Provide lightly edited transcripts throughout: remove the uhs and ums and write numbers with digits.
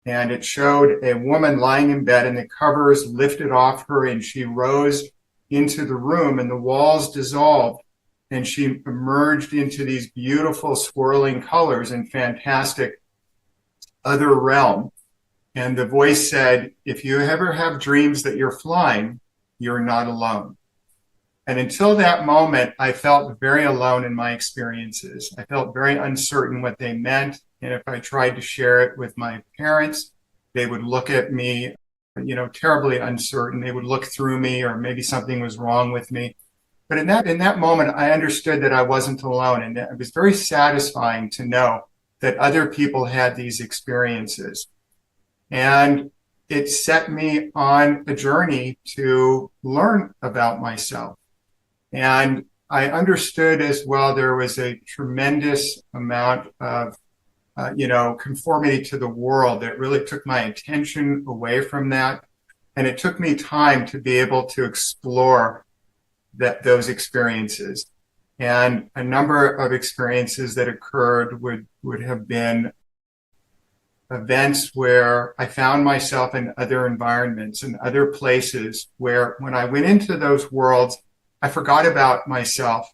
and it showed a woman lying in bed and the covers lifted off her and she rose into the room and the walls dissolved and she emerged into these beautiful swirling colors and fantastic other realm. And the voice said, if you ever have dreams that you're flying, you're not alone. And until that moment, I felt very alone in my experiences. I felt very uncertain what they meant. And if I tried to share it with my parents, they would look at me, terribly uncertain. They would look through me, or maybe something was wrong with me. But in that moment, I understood that I wasn't alone. And it was very satisfying to know that other people had these experiences. And it set me on a journey to learn about myself. And I understood as well there was a tremendous amount of, conformity to the world that really took my attention away from that. And it took me time to be able to explore those experiences. And a number of experiences that occurred would have been events where I found myself in other environments and other places where when I went into those worlds, I forgot about myself,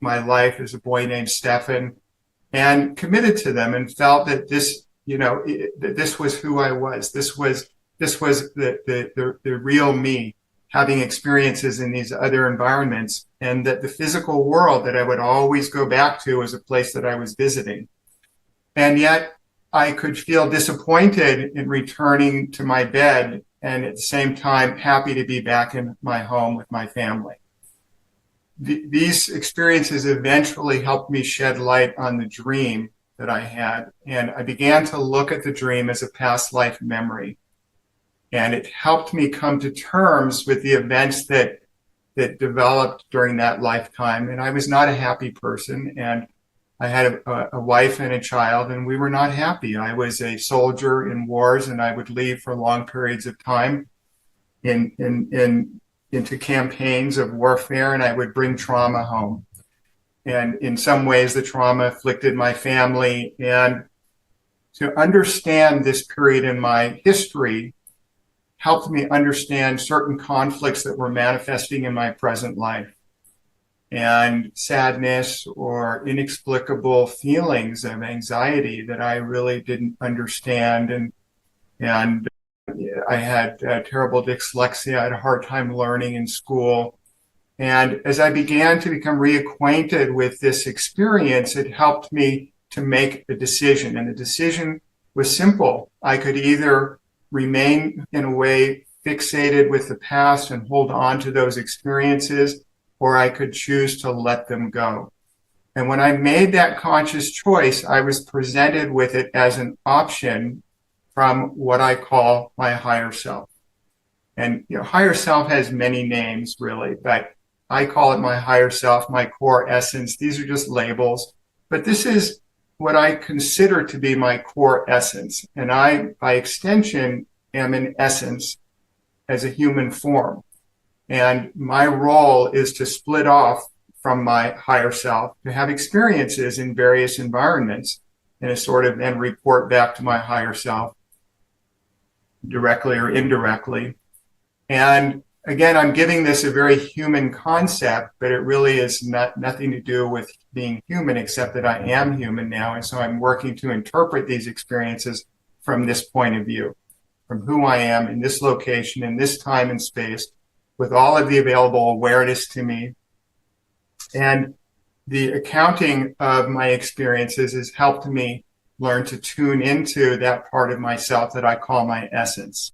my life as a boy named Stefan, and committed to them and felt that this, that this was who I was. This was the real me, having experiences in these other environments, and that the physical world that I would always go back to was a place that I was visiting. And yet I could feel disappointed in returning to my bed and at the same time happy to be back in my home with my family. These experiences eventually helped me shed light on the dream that I had. And I began to look at the dream as a past life memory. And it helped me come to terms with the events that developed during that lifetime. And I was not a happy person. And I had a wife and a child, and we were not happy. I was a soldier in wars, and I would leave for long periods of time into campaigns of warfare, and I would bring trauma home. And in some ways, the trauma afflicted my family. And to understand this period in my history helped me understand certain conflicts that were manifesting in my present life, and sadness or inexplicable feelings of anxiety that I really didn't understand. And I had terrible dyslexia. I had a hard time learning in school. And as I began to become reacquainted with this experience, it helped me to make a decision. And the decision was simple. I could either remain in a way fixated with the past and hold on to those experiences, or I could choose to let them go. And when I made that conscious choice, I was presented with it as an option from what I call my higher self. And higher self has many names, really, but I call it my higher self, my core essence. These are just labels, but this is what I consider to be my core essence. And I, by extension, am in essence as a human form. And my role is to split off from my higher self, to have experiences in various environments, and to sort of then report back to my higher self, directly or indirectly. And again, I'm giving this a very human concept, but it really is nothing to do with being human, except that I am human now. And so I'm working to interpret these experiences from this point of view, from who I am in this location, in this time and space, with all of the available awareness to me. And the accounting of my experiences has helped me learn to tune into that part of myself that I call my essence.